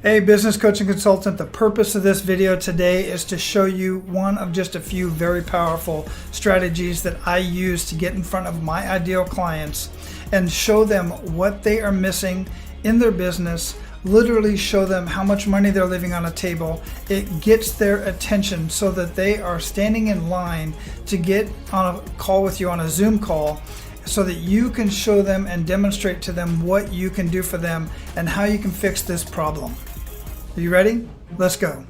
Hey, business coach and consultant, the purpose of this video today is to show you one of just a few very powerful strategies that I use to get in front of my ideal clients and show them what they are missing in their business, literally show them how much money they're leaving on a table. It gets their attention so that they are standing in line to get on a call with you on a Zoom call, so that you can show them and demonstrate to them what you can do for them and how you can fix this problem. Are you ready? Let's go.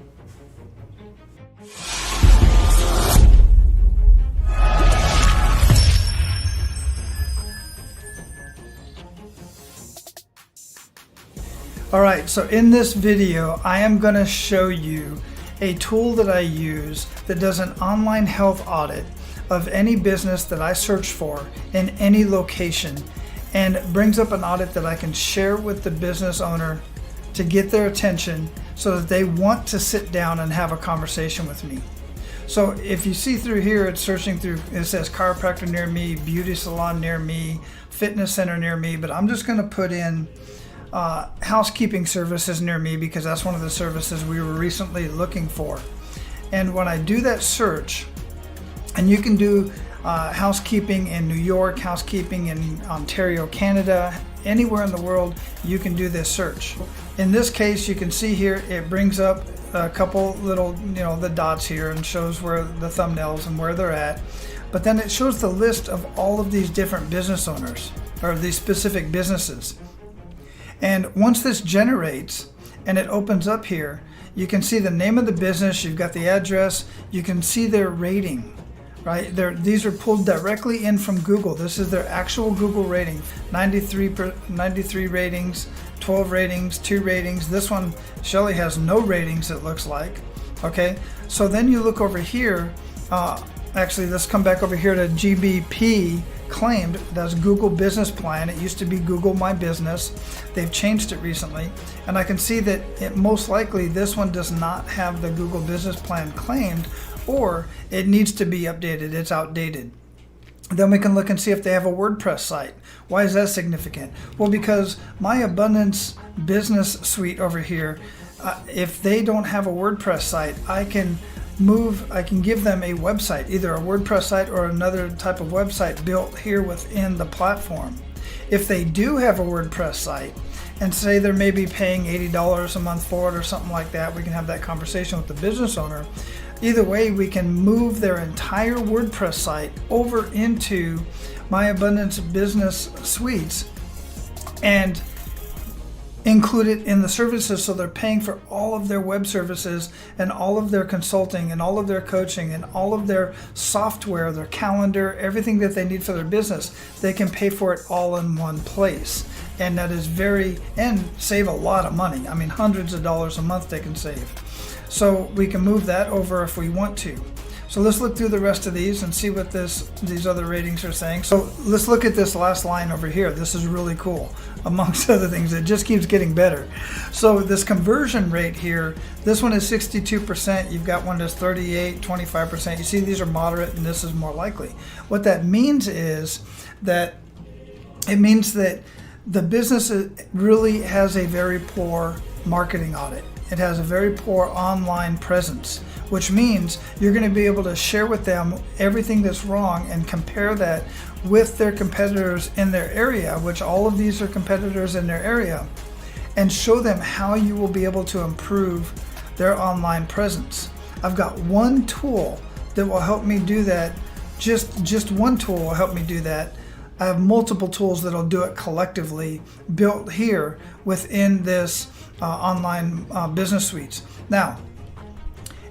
All right, so in this video, I am going to show you a tool that I use that does an online health audit of any business that I search for in any location, and brings up an audit that I can share with the business owner to get their attention so that they want to sit down and have a conversation with me. So if you see through here, it's searching through, it says chiropractor near me, beauty salon near me, fitness center near me, but I'm just going to put in housekeeping services near me because that's one of the services we were recently looking for. And when I do that search, and you can do housekeeping in New York, housekeeping in Ontario, Canada, anywhere in the world, you can do this search. In this case, you can see here, it brings up a couple little, the dots here and shows where the thumbnails and where they're at. But then it shows the list of all of these different business owners or these specific businesses. And once this generates and it opens up here, you can see the name of the business, you've got the address, you can see their rating. Right, these are pulled directly in from Google. This is their actual Google rating. 93 ratings, 12 ratings, 2 ratings. This one, Shelly has no ratings, it looks like. Okay, so then you look over here. Actually, let's come back over here to GBP claimed. That's Google Business Plan. It used to be Google My Business. They've changed it recently. And I can see that it most likely this one does not have the Google Business Plan claimed, or it needs to be updated. It's outdated. Then we can look and see if they have a WordPress site. Why is that significant? Well, because my Abundance Business Suite over here, if they don't have a WordPress site, I can give them a website, either a WordPress site or another type of website built here within the platform. If they do have a WordPress site, and say they're maybe paying $80 a month for it or something like that, we can have that conversation with the business owner. Either way, we can move their entire WordPress site over into my Abundance Business Suites and include it in the services, so they're paying for all of their web services and all of their consulting and all of their coaching and all of their software, their calendar, everything that they need for their business. They can pay for it all in one place. And that is and save a lot of money. I mean, hundreds of dollars a month they can save. So we can move that over if we want to. So let's look through the rest of these and see what these other ratings are saying. So let's look at this last line over here. This is really cool. Amongst other things, it just keeps getting better. So this conversion rate here, this one is 62%. You've got one that's 38, 25%. You see, these are moderate and this is more likely. What that means is that the business really has a very poor marketing audit. It has a very poor online presence, which means you're going to be able to share with them everything that's wrong and compare that with their competitors in their area, which all of these are competitors in their area, and show them how you will be able to improve their online presence. I've got one tool that will help me do that. Just one tool will help me do that. I have multiple tools that'll do it collectively, built here within this online business suites. Now,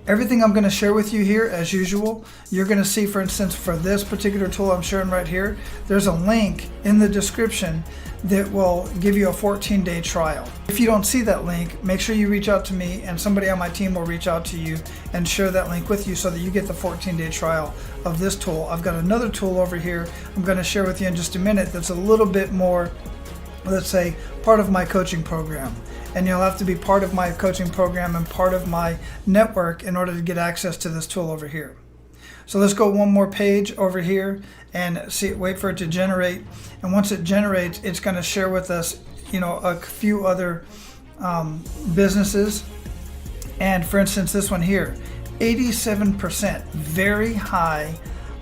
everything I'm going to share with you here, as usual, you're going to see, for instance, for this particular tool I'm sharing right here, there's a link in the description that will give you a 14-day trial. If you don't see that link, make sure you reach out to me and somebody on my team will reach out to you and share that link with you so that you get the 14-day trial of this tool. I've got another tool over here I'm going to share with you in just a minute that's a little bit more, let's say, part of my coaching program. And you'll have to be part of my coaching program and part of my network in order to get access to this tool over here. So let's go one more page over here and wait for it to generate. And once it generates, it's going to share with us, a few other businesses. And for instance, this one here, 87%, very high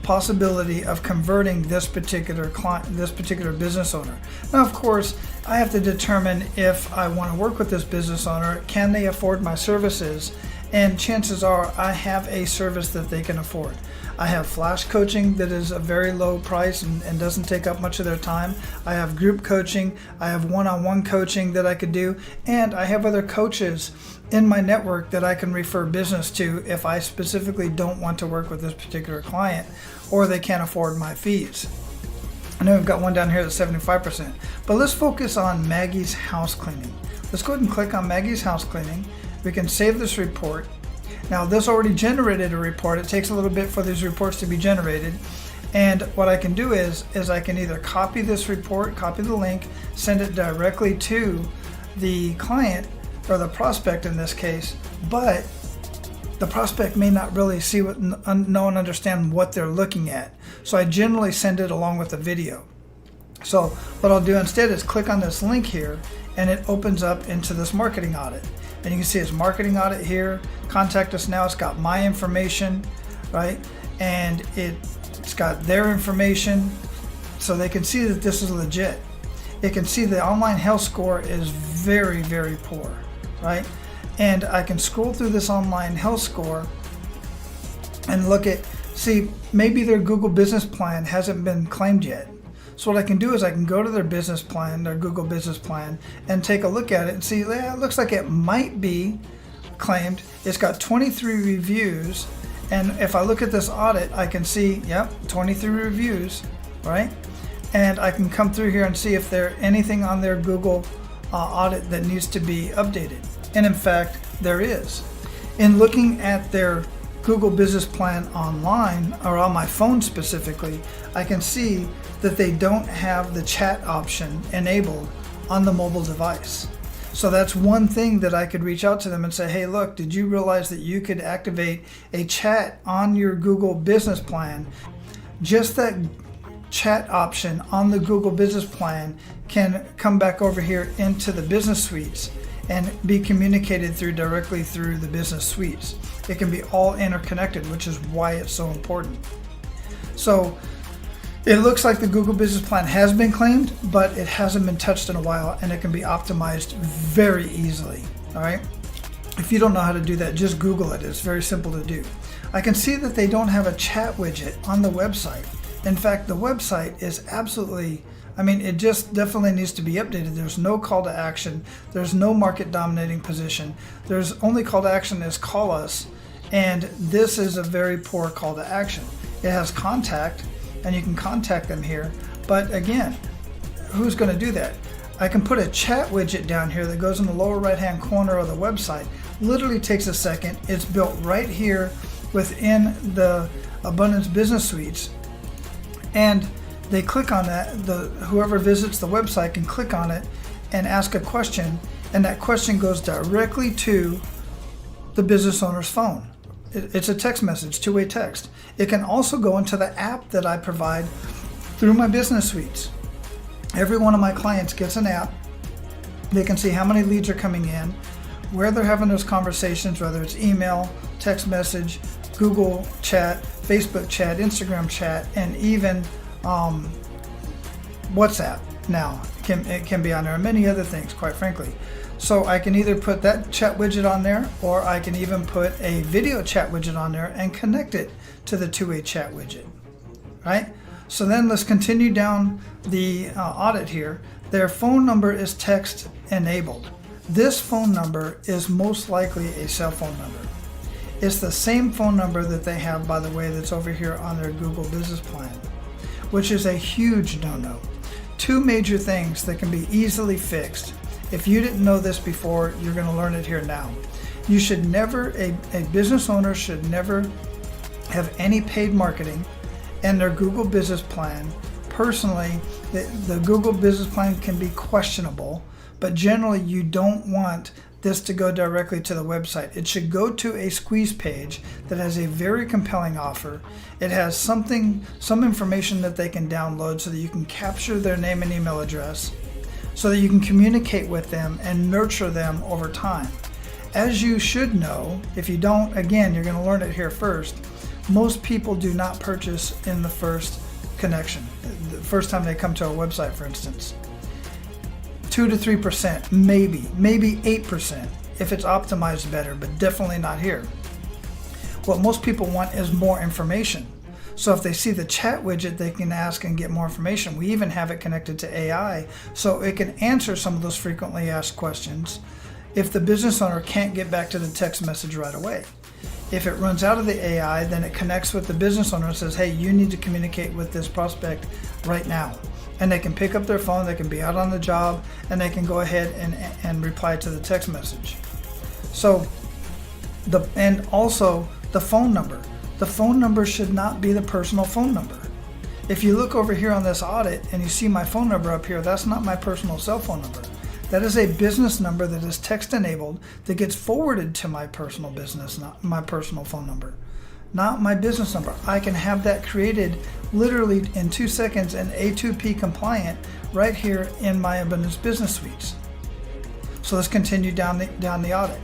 possibility of converting this particular client, this particular business owner. Now, of course, I have to determine if I want to work with this business owner, can they afford my services? And chances are I have a service that they can afford. I have flash coaching that is a very low price and doesn't take up much of their time. I have group coaching. I have one-on-one coaching that I could do. And I have other coaches in my network that I can refer business to if I specifically don't want to work with this particular client or they can't afford my fees. I know we've got one down here that's 75%. But let's focus on Maggie's house cleaning. Let's go ahead and click on Maggie's house cleaning. We can save this report. Now this already generated a report. It takes a little bit for these reports to be generated. And what I can do is I can either copy this report, copy the link, send it directly to the client or the prospect in this case, but the prospect may not really see what, know and understand what they're looking at. So I generally send it along with the video. So what I'll do instead is click on this link here and it opens up into this marketing audit. And you can see it's marketing audit here, contact us now. It's got my information, right? And it's got their information so they can see that this is legit. It can see the online health score is very, very poor, right? And I can scroll through this online health score and look at, see, maybe their Google business plan hasn't been claimed yet. So what I can do is I can go to their business plan, their Google business plan, and take a look at it and see, yeah, it looks like it might be claimed. It's got 23 reviews. And if I look at this audit, I can see, yep, 23 reviews, right? And I can come through here and see if there's anything on their Google audit that needs to be updated. And in fact, there is. In looking at their Google business plan online, or on my phone specifically, I can see that they don't have the chat option enabled on the mobile device. So that's one thing that I could reach out to them and say, hey, look, did you realize that you could activate a chat on your Google business plan? Just that chat option on the Google business plan can come back over here into the business suites and be communicated through directly through the business suites. It can be all interconnected, which is why it's so important. So it looks like the Google business plan has been claimed, but it hasn't been touched in a while, and it can be optimized very easily. All right. If you don't know how to do that, just Google it. It's very simple to do. I can see that they don't have a chat widget on the website. In fact, the website is absolutely, it just definitely needs to be updated. There's no call to action. There's no market dominating position. There's only call to action is call us. And this is a very poor call to action. It has contact and you can contact them here. But again, who's going to do that? I can put a chat widget down here that goes in the lower right hand corner of the website. Literally takes a second. It's built right here within the Abundance Business Suites. And they click on that, whoever visits the website can click on it and ask a question, and that question goes directly to the business owner's phone. It's a text message, two-way text. It can also go into the app that I provide through my business suites. Every one of my clients gets an app. They can see how many leads are coming in, where they're having those conversations, whether it's email, text message, Google chat, Facebook chat, Instagram chat, and even WhatsApp now it can be on there, and many other things, quite frankly. So I can either put that chat widget on there, or I can even put a video chat widget on there and connect it to the two-way chat widget, right? So then let's continue down the audit here. Their phone number is text enabled. This phone number is most likely a cell phone number. It's the same phone number that they have, by the way, that's over here on their Google business plan, which is a huge no-no. Two major things that can be easily fixed. If you didn't know this before, you're going to learn it here now. You should never, a business owner should never have any paid marketing in their Google business plan. Personally, the Google business plan can be questionable, but generally you don't want this to go directly to the website. It should go to a squeeze page that has a very compelling offer. It has some information that they can download so that you can capture their name and email address. so that you can communicate with them and nurture them over time. As you should know, if you don't, again, you're going to learn it here first. Most people do not purchase in the first connection, the first time they come to our website, for instance. 2 to 3%, maybe 8% if it's optimized better, but definitely not here. What most people want is more information. So if they see the chat widget, they can ask and get more information. We even have it connected to AI, so it can answer some of those frequently asked questions if the business owner can't get back to the text message right away. If it runs out of the AI, then it connects with the business owner and says, hey, you need to communicate with this prospect right now. And they can pick up their phone, they can be out on the job, and they can go ahead and reply to the text message. So, and also the phone number. The phone number should not be the personal phone number. If you look over here on this audit and you see my phone number up here, that's not my personal cell phone number. That is a business number that is text enabled that gets forwarded to my personal business, not my personal phone number, not my business number. I can have that created literally in 2 seconds and A2P compliant right here in my Abundance Business Suites. So let's continue down the audit.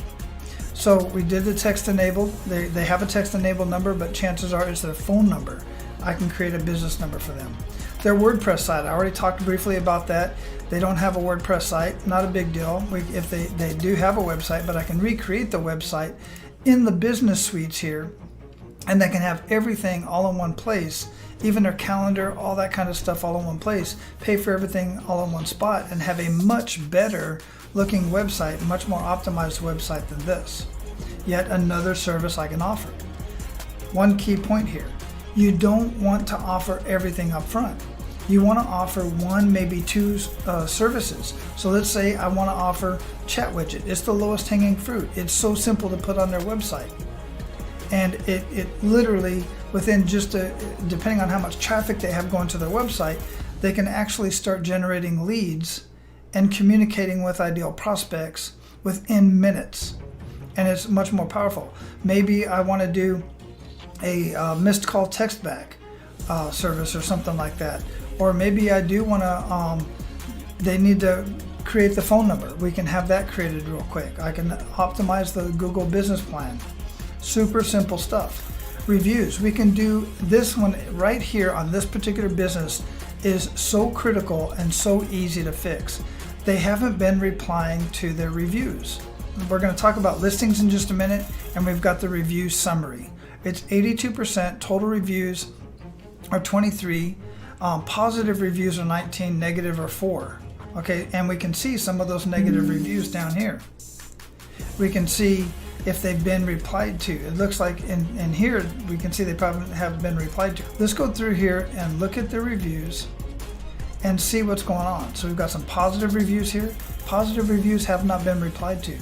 So we did the text enabled. They have a text enabled number, but chances are it's their phone number. I can create a business number for them. Their WordPress site, I already talked briefly about that. They don't have a WordPress site, not a big deal. If they do have a website, but I can recreate the website in the business suites here, and they can have everything all in one place, even their calendar, all that kind of stuff all in one place, pay for everything all in one spot, and have a much better looking website, much more optimized website than this. Yet another service I can offer. One key point here, you don't want to offer everything up front. You want to offer one, maybe two services. So let's say I want to offer chat widget. It's the lowest hanging fruit. It's so simple to put on their website. And it literally, within just depending on how much traffic they have going to their website, they can actually start generating leads and communicating with ideal prospects within minutes. And it's much more powerful. Maybe I want to do a missed call text back service or something like that. Or maybe I do want to, they need to create the phone number. We can have that created real quick. I can optimize the Google business plan. Super simple stuff. Reviews, we can do this one right here on this particular business is so critical and so easy to fix. They haven't been replying to their reviews. We're going to talk about listings in just a minute, and we've got the review summary. It's 82%, total reviews are 23, positive reviews are 19, negative are 4. Okay, and we can see some of those negative reviews down here. We can see if they've been replied to. It looks like in here, we can see they probably have been replied to. Let's go through here and look at the reviews and see what's going on. So we've got some positive reviews here. Positive reviews have not been replied to.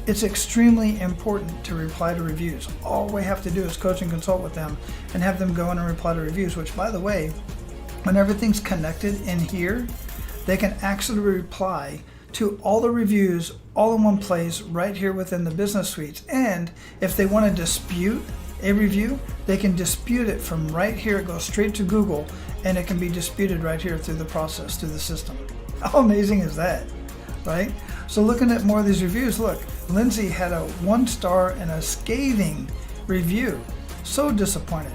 It's extremely important to reply to reviews. All we have to do is coach and consult with them and have them go in and reply to reviews, which, by the way, when everything's connected in here, they can actually reply to all the reviews all in one place right here within the business suites. And if they want to dispute a review, they can dispute it from right here. It goes straight to Google and it can be disputed right here through the process, through the system. How amazing is that, right? So looking at more of these reviews, look, Lindsay had a 1-star and a scathing review. So disappointed.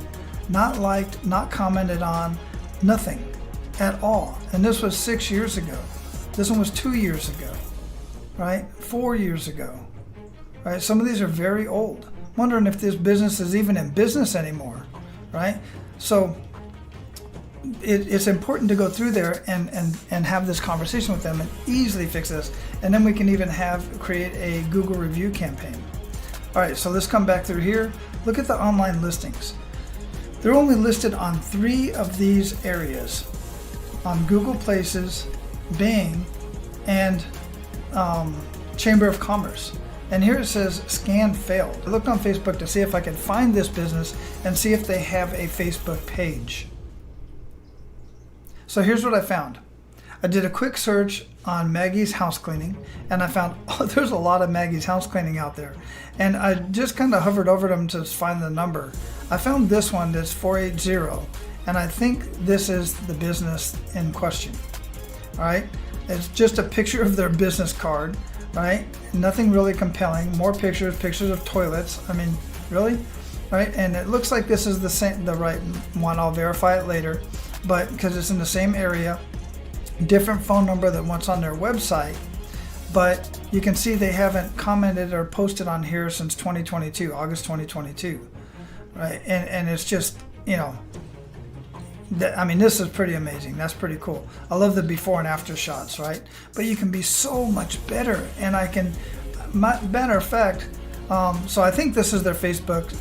Not liked, not commented on, nothing at all. And this was 6 years ago. This one was 2 years ago, right? 4 years ago, right? Some of these are very old. Wondering if this business is even in business anymore, right? So it's important to go through there and have this conversation with them and easily fix this. And then we can even create a Google review campaign. All right, so let's come back through here. Look at the online listings. They're only listed on 3 of these areas, on Google Places, Bing, and Chamber of Commerce. And here it says scan failed. I looked on Facebook to see if I could find this business and see if they have a Facebook page. So here's what I found. I did a quick search on Maggie's house cleaning, and I found there's a lot of Maggie's house cleaning out there. And I just kind of hovered over them to find the number. I found this one that's 480, and I think this is the business in question. All right, It's just a picture of their business card, right? Nothing really compelling. More pictures of toilets. I mean, really? Right? And it looks like this is the right one. I'll verify it later, but because it's in the same area, different phone number than what's on their website. But you can see they haven't commented or posted on here since 2022, August 2022, right? And it's just, you know, I mean, this is pretty amazing. That's pretty cool. I love the before and after shots, right? But you can be so much better. And I can, matter of fact, so I think this is their Facebook,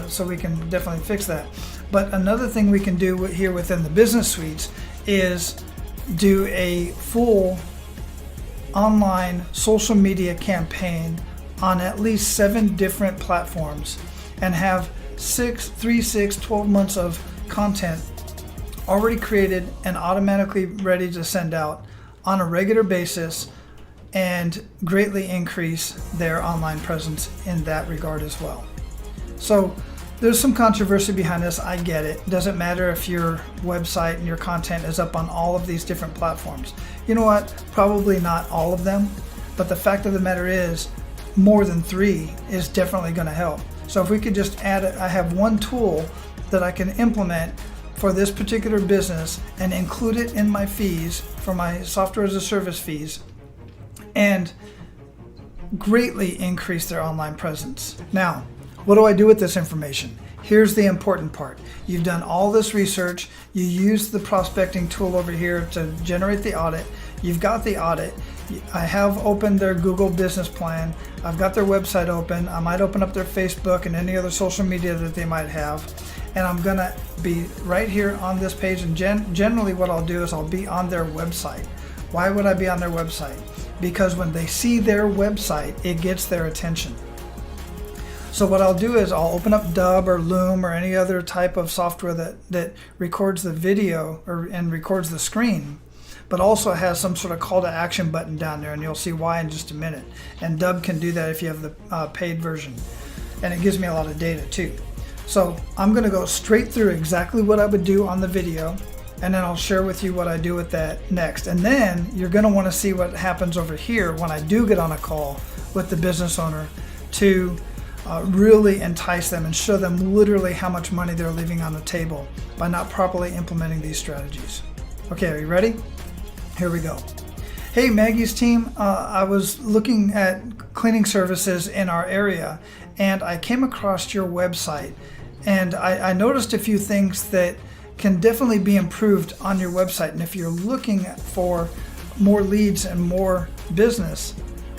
so we can definitely fix that. But another thing we can do here within the business suites is do a full online social media campaign on at least 7 different platforms and have 12 months of content already created and automatically ready to send out on a regular basis, and greatly increase their online presence in that regard as well. So there's some controversy behind this. I get it. Doesn't matter if your website and your content is up on all of these different platforms. You know what? Probably not all of them, but the fact of the matter is more than 3 is definitely going to help. So if we could just add it, I have one tool that I can implement for this particular business and include it in my fees for my software as a service fees and greatly increase their online presence. Now, what do I do with this information? Here's the important part. You've done all this research. You use the prospecting tool over here to generate the audit. You've got the audit. I have opened their Google business plan. I've got their website open. I might open up their Facebook and any other social media that they might have. And I'm gonna be right here on this page. And generally what I'll do is I'll be on their website. Why would I be on their website? Because when they see their website, it gets their attention. So what I'll do is I'll open up Dub or Loom or any other type of software that records the video and records the screen, but also has some sort of call to action button down there, and you'll see why in just a minute. And Dub can do that if you have the paid version. And it gives me a lot of data too. So I'm gonna go straight through exactly what I would do on the video, and then I'll share with you what I do with that next. And then you're gonna wanna see what happens over here when I do get on a call with the business owner to really entice them and show them literally how much money they're leaving on the table by not properly implementing these strategies. Okay, are you ready? Here we go. Hey, Maggie's team, I was looking at cleaning services in our area and I came across your website, and I noticed a few things that can definitely be improved on your website. And if you're looking for more leads and more business,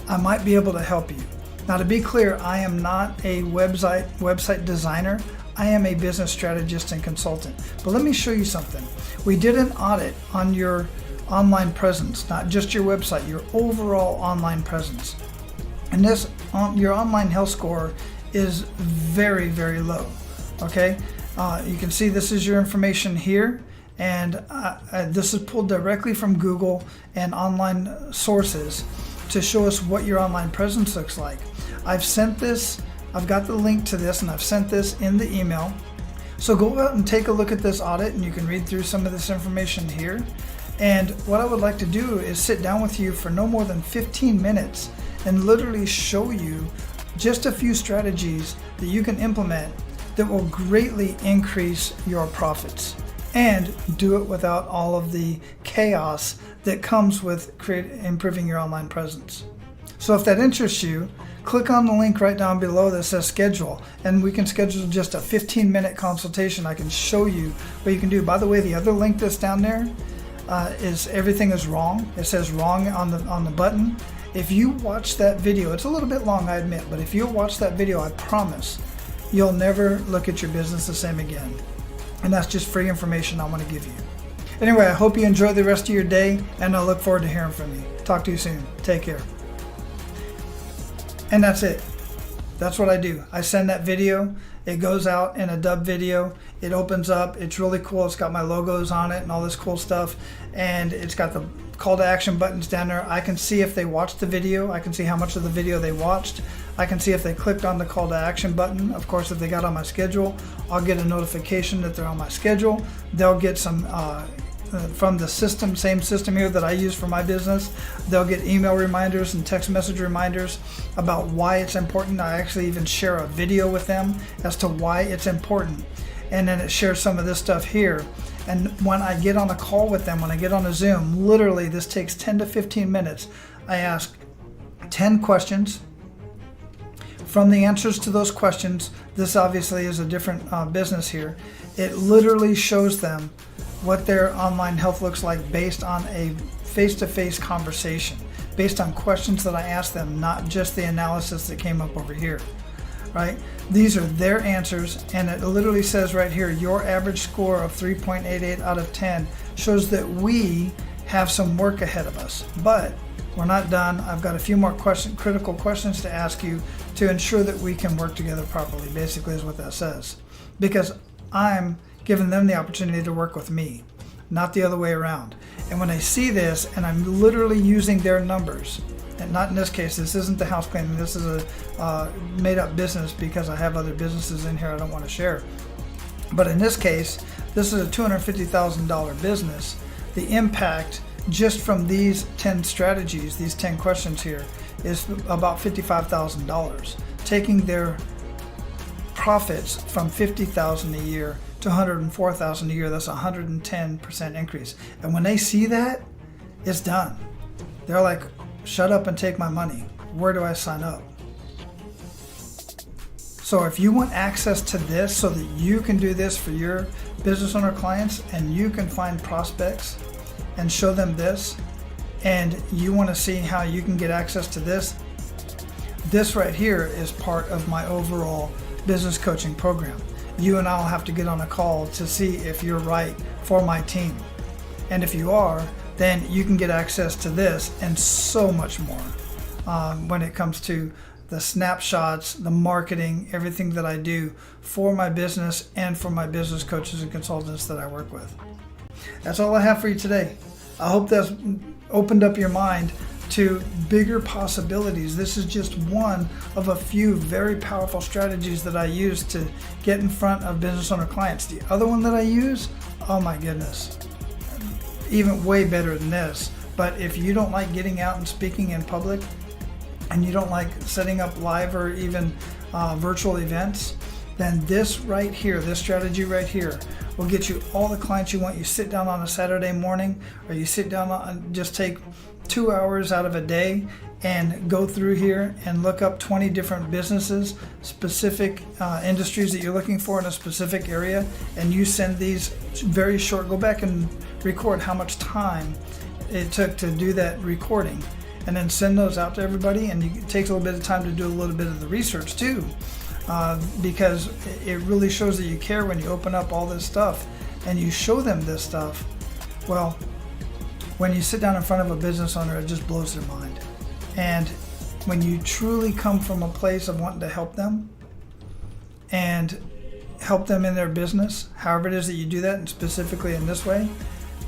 I might be able to help you. Now, to be clear, I am not a website designer. I am a business strategist and consultant. But let me show you something. We did an audit on your online presence, not just your website, your overall online presence. And your online health score is very, very low. Okay, you can see this is your information here, and this is pulled directly from Google and online sources to show us what your online presence looks like. I've got the link to this, and I've sent this in the email. So go out and take a look at this audit, and you can read through some of this information here. And what I would like to do is sit down with you for no more than 15 minutes and literally show you just a few strategies that you can implement that will greatly increase your profits, and do it without all of the chaos that comes with improving your online presence. So if that interests you, click on the link right down below that says schedule, and we can schedule just a 15-minute consultation. I can show you what you can do. By the way, the other link that's down there is everything is wrong. It says wrong on the button. If you watch that video, it's a little bit long, I admit, but if you watch that video, I promise you'll never look at your business the same again. And that's just free information I want to give you. Anyway, I hope you enjoy the rest of your day, and I look forward to hearing from you. Talk to you soon. Take care. And that's it. That's what I do. I send that video. It goes out in a dub video. It opens up. It's really cool. It's got my logos on it and all this cool stuff. And it's got the call to action buttons down there. I can see if they watched the video. I can see how much of the video they watched. I can see if they clicked on the call to action button. Of course, if they got on my schedule, I'll get a notification that they're on my schedule. They'll get some from the system, same system here that I use for my business. They'll get email reminders and text message reminders about why it's important. I actually even share a video with them as to why it's important. And then it shares some of this stuff here. And when I get on a call with them, when I get on a Zoom, literally this takes 10 to 15 minutes. I ask 10 questions. From the answers to those questions, this obviously is a different business here. It literally shows them what their online health looks like based on a face-to-face conversation, based on questions that I asked them, not just the analysis that came up over here, right? These are their answers, and it literally says right here, your average score of 3.88 out of 10 shows that we have some work ahead of us, but we're not done. I've got a few more critical questions to ask you to ensure that we can work together properly, basically is what that says. Because I'm giving them the opportunity to work with me, not the other way around. And when I see this, and I'm literally using their numbers, and not in this case, this isn't the house cleaning, this is a made up business because I have other businesses in here I don't want to share. But in this case, this is a $250,000 business. The impact just from these 10 strategies, these 10 questions here, is about $55,000, taking their profits from $50,000 a year to $104,000 a year. That's a 110% increase. And when they see that, it's done. They're like, shut up and take my money. Where do I sign up? So if you want access to this so that you can do this for your business owner clients and you can find prospects and show them this, and you want to see how you can get access to this, this right here is part of my overall business coaching program. You and I will have to get on a call to see if you're right for my team. And if you are, then you can get access to this and so much more when it comes to the snapshots, the marketing, everything that I do for my business and for my business coaches and consultants that I work with. That's all I have for you today. I hope that's opened up your mind to bigger possibilities. This is just one of a few very powerful strategies that I use to get in front of business owner clients. The other one that I use, oh my goodness, even way better than this. But if you don't like getting out and speaking in public, and you don't like setting up live or even virtual events, then this right here, this strategy right here, will get you all the clients you want. You sit down on a Saturday morning, or you sit down and just take 2 hours out of a day and go through here and look up 20 different businesses, specific industries that you're looking for in a specific area, and you send these very short, go back and record how much time it took to do that recording, and then send those out to everybody. And it takes a little bit of time to do a little bit of the research too, because it really shows that you care when you open up all this stuff and you show them this stuff. Well, when you sit down in front of a business owner, it just blows their mind. And when you truly come from a place of wanting to help them and help them in their business, however it is that you do that, and specifically in this way,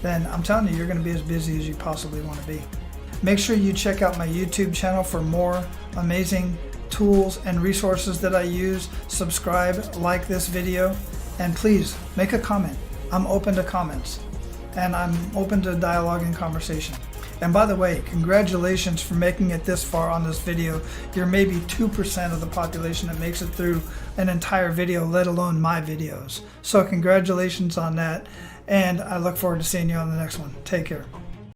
then I'm telling you, you're going to be as busy as you possibly want to be. Make sure you check out my YouTube channel for more amazing tools and resources that I use. Subscribe, like this video, and please make a comment. I'm open to comments, and I'm open to dialogue and conversation. And by the way, congratulations for making it this far on this video. You're maybe 2% of the population that makes it through an entire video, let alone my videos. So congratulations on that, and I look forward to seeing you on the next one. Take care.